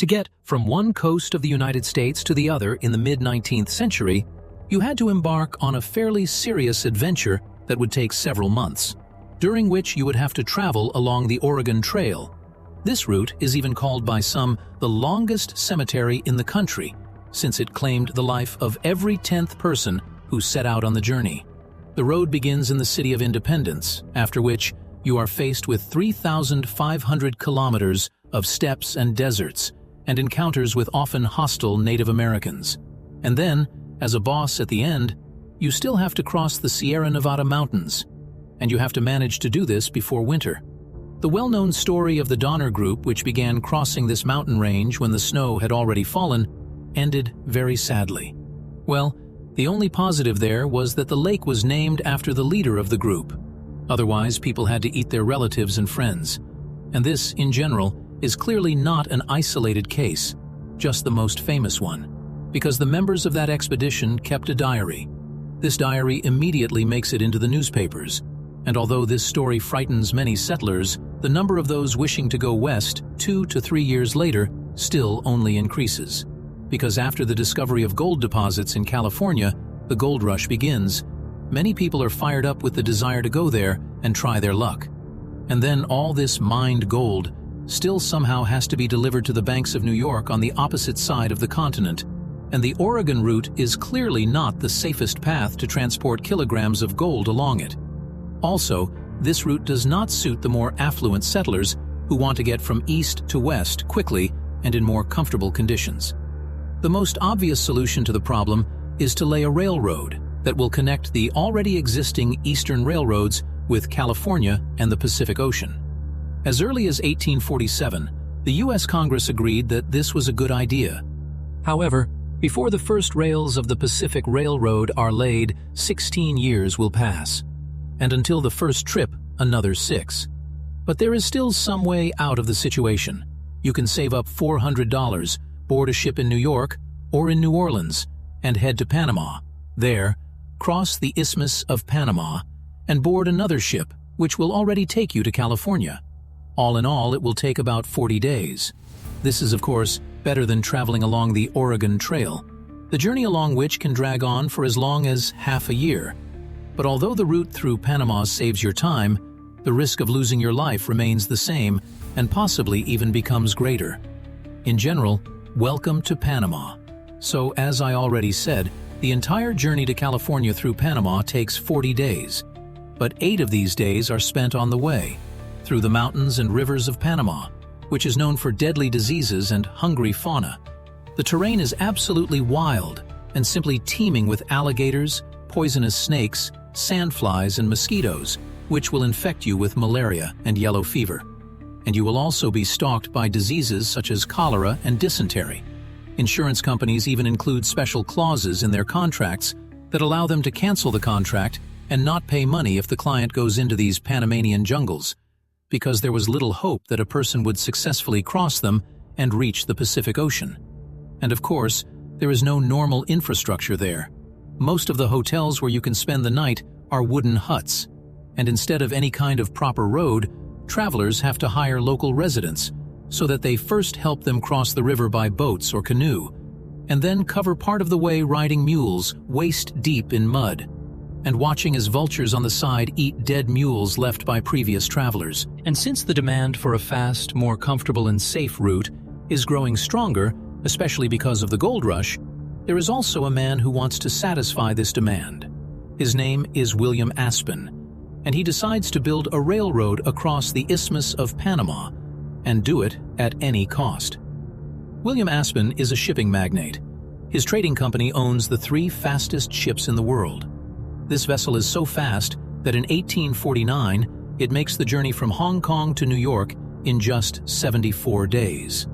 To get from one coast of the United States to the other in the mid-19th century, you had to embark on a fairly serious adventure that would take several months, during which you would have to travel along the Oregon Trail. This route is even called by some the longest cemetery in the country, since it claimed the life of every 10th person who set out on the journey. The road begins in the city of Independence, after which you are faced with 3,500 kilometers of steppes and deserts, and encounters with often hostile Native Americans. And then, as a boss at the end, you still have to cross the Sierra Nevada mountains, and you have to manage to do this before winter. The well-known story of the Donner Group, which began crossing this mountain range when the snow had already fallen, ended very sadly. Well, the only positive there was that the lake was named after the leader of the group. Otherwise, people had to eat their relatives and friends. And this, in general, is clearly not an isolated case, just the most famous one, because the members of that expedition kept a diary. This diary immediately makes it into the newspapers, and although this story frightens many settlers, the number of those wishing to go west 2 to 3 years later still only increases. Because after the discovery of gold deposits in California, the gold rush begins. Many people are fired up with the desire to go there and try their luck. And then all this mined gold still somehow has to be delivered to the banks of New York on the opposite side of the continent, and the Oregon route is clearly not the safest path to transport kilograms of gold along it. Also, this route does not suit the more affluent settlers who want to get from east to west quickly and in more comfortable conditions. The most obvious solution to the problem is to lay a railroad that will connect the already existing eastern railroads with California and the Pacific Ocean. As early as 1847, the U.S. Congress agreed that this was a good idea. However, before the first rails of the Pacific Railroad are laid, 16 years will pass, and until the first trip, another 6. But there is still some way out of the situation. You can save up $400, board a ship in New York or in New Orleans, and head to Panama. There, cross the Isthmus of Panama, and board another ship, which will already take you to California. All in all, it will take about 40 days. This is, of course, better than traveling along the Oregon Trail, the journey along which can drag on for as long as half a year. But although the route through Panama saves your time, the risk of losing your life remains the same and possibly even becomes greater. In general, welcome to Panama. So, as I already said, the entire journey to California through Panama takes 40 days. But 8 of these days are spent on the way, through the mountains and rivers of Panama, which is known for deadly diseases and hungry fauna. The terrain is absolutely wild and simply teeming with alligators, poisonous snakes, sandflies, and mosquitoes, which will infect you with malaria and yellow fever. And you will also be stalked by diseases such as cholera and dysentery. Insurance companies even include special clauses in their contracts that allow them to cancel the contract and not pay money if the client goes into these Panamanian jungles, because there was little hope that a person would successfully cross them and reach the Pacific Ocean. And of course, there is no normal infrastructure there. Most of the hotels where you can spend the night are wooden huts, and instead of any kind of proper road, travelers have to hire local residents so that they first help them cross the river by boats or canoe, and then cover part of the way riding mules waist-deep in mud, and watching as vultures on the side eat dead mules left by previous travelers. And since the demand for a fast, more comfortable and safe route is growing stronger, especially because of the gold rush, there is also a man who wants to satisfy this demand. His name is William Aspen, and he decides to build a railroad across the Isthmus of Panama and do it at any cost. William Aspen is a shipping magnate. His trading company owns the 3 fastest ships in the world. This vessel is so fast that in 1849, it makes the journey from Hong Kong to New York in just 74 days.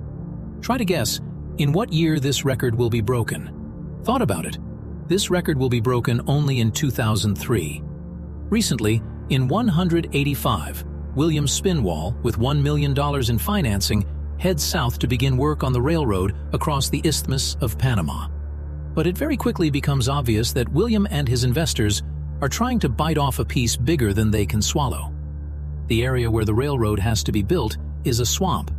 Try to guess in what year this record will be broken. Thought about it. This record will be broken only in 2003. Recently, in 185, William Spinwall, with $1 million in financing, heads south to begin work on the railroad across the Isthmus of Panama. But it very quickly becomes obvious that William and his investors are trying to bite off a piece bigger than they can swallow. The area where the railroad has to be built is a swamp.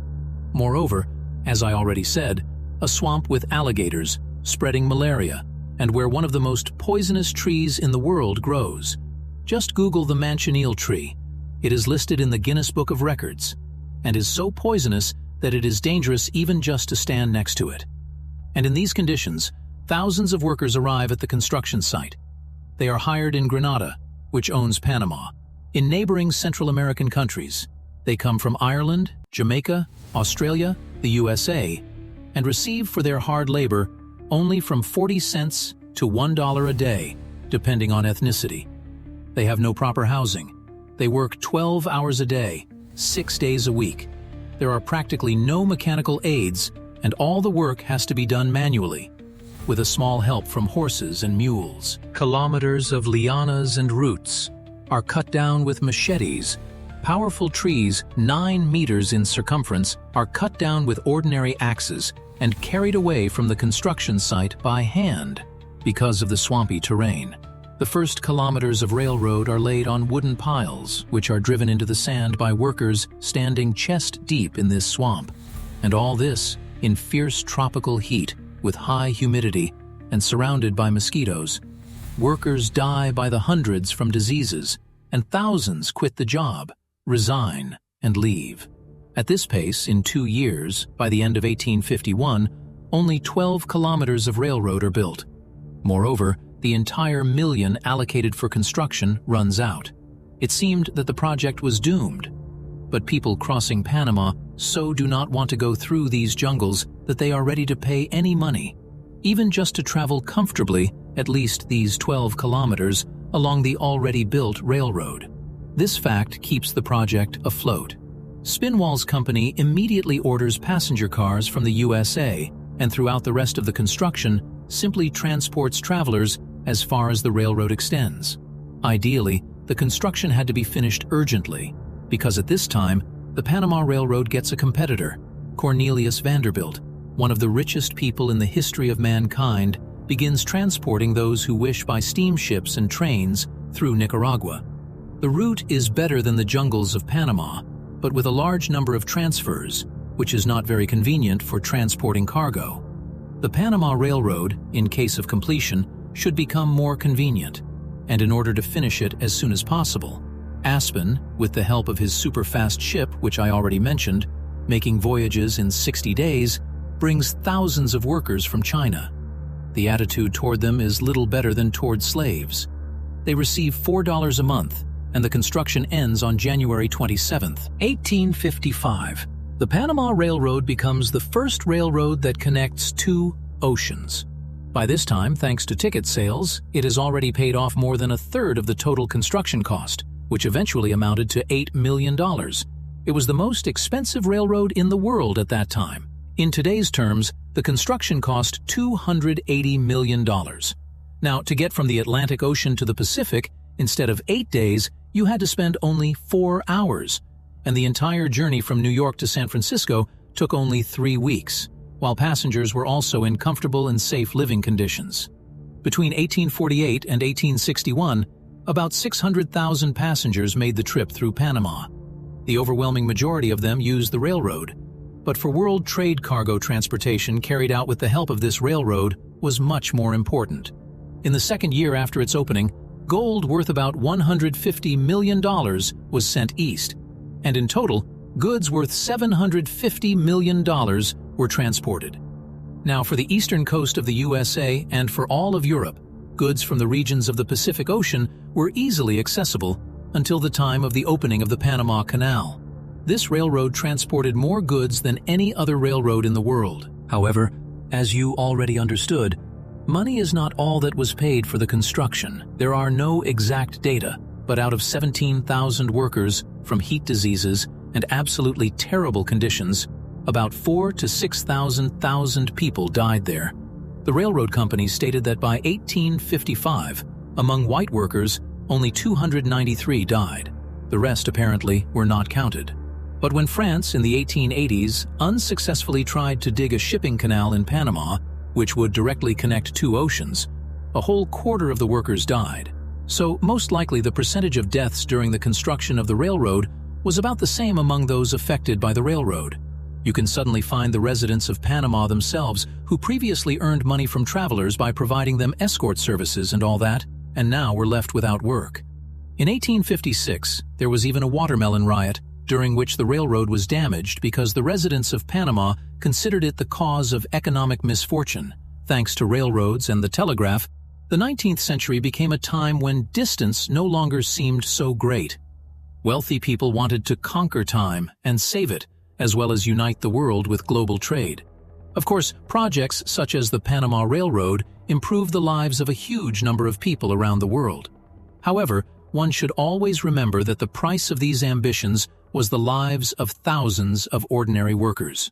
Moreover, As I already said, a swamp with alligators, spreading malaria, and where one of the most poisonous trees in the world grows. Just Google the manchineel tree. It is listed in the Guinness Book of Records, and is so poisonous that it is dangerous even just to stand next to it. And in these conditions, thousands of workers arrive at the construction site. They are hired in Grenada, which owns Panama. In neighboring Central American countries, they come from Ireland, Jamaica, Australia, the USA, and receive for their hard labor only from 40 cents to $1 a day, depending on ethnicity. They have no proper housing. They work 12 hours a day, 6 days a week. There are practically no mechanical aids, and all the work has to be done manually, with a small help from horses and mules. Kilometers of lianas and roots are cut down with machetes. Powerful trees, 9 meters in circumference, are cut down with ordinary axes and carried away from the construction site by hand because of the swampy terrain. The first kilometers of railroad are laid on wooden piles, which are driven into the sand by workers standing chest deep in this swamp. And all this in fierce tropical heat with high humidity and surrounded by mosquitoes. Workers die by the hundreds from diseases, and thousands quit the job, resign, and leave. At this pace, in 2 years, by the end of 1851, only 12 kilometers of railroad are built. Moreover, the entire million allocated for construction runs out. It seemed that the project was doomed. But people crossing Panama so do not want to go through these jungles that they are ready to pay any money, even just to travel comfortably at least these 12 kilometers along the already built railroad. This fact keeps the project afloat. Spinwall's company immediately orders passenger cars from the USA, and throughout the rest of the construction, simply transports travelers as far as the railroad extends. Ideally, the construction had to be finished urgently, because at this time, the Panama Railroad gets a competitor. Cornelius Vanderbilt, one of the richest people in the history of mankind, begins transporting those who wish by steamships and trains through Nicaragua. The route is better than the jungles of Panama, but with a large number of transfers, which is not very convenient for transporting cargo. The Panama Railroad, in case of completion, should become more convenient, and in order to finish it as soon as possible, Aspen, with the help of his super-fast ship, which I already mentioned, making voyages in 60 days, brings thousands of workers from China. The attitude toward them is little better than toward slaves. They receive $4 a month, and the construction ends on January 27, 1855. The Panama Railroad becomes the first railroad that connects 2 oceans. By this time, thanks to ticket sales, it has already paid off more than a third of the total construction cost, which eventually amounted to $8 million. It was the most expensive railroad in the world at that time. In today's terms, the construction cost $280 million. Now, to get from the Atlantic Ocean to the Pacific, instead of 8 days, you had to spend only 4 hours, and the entire journey from New York to San Francisco took only 3 weeks, while passengers were also in comfortable and safe living conditions. Between 1848 and 1861, about 600,000 passengers made the trip through Panama. The overwhelming majority of them used the railroad, but for world trade cargo transportation carried out with the help of this railroad was much more important. In the second year after its opening, gold worth about $150 million was sent east, and in total, goods worth $750 million were transported. Now, for the eastern coast of the USA and for all of Europe, goods from the regions of the Pacific Ocean were easily accessible until the time of the opening of the Panama Canal. This railroad transported more goods than any other railroad in the world. However, as you already understood, money is not all that was paid for the construction. There are no exact data, but out of 17,000 workers from heat diseases and absolutely terrible conditions, about 4,000 to 6,000 people died there. The railroad company stated that by 1855, among white workers, only 293 died. The rest apparently were not counted. But when France in the 1880s unsuccessfully tried to dig a shipping canal in Panama, which would directly connect 2 oceans, a whole quarter of the workers died. So most likely the percentage of deaths during the construction of the railroad was about the same among those affected by the railroad. You can suddenly find the residents of Panama themselves who previously earned money from travelers by providing them escort services and all that, and now were left without work. In 1856, there was even a watermelon riot, during which the railroad was damaged because the residents of Panama considered it the cause of economic misfortune. Thanks to railroads and the telegraph, the 19th century became a time when distance no longer seemed so great. Wealthy people wanted to conquer time and save it, as well as unite the world with global trade. Of course, projects such as the Panama Railroad improved the lives of a huge number of people around the world. However, one should always remember that the price of these ambitions was the lives of thousands of ordinary workers.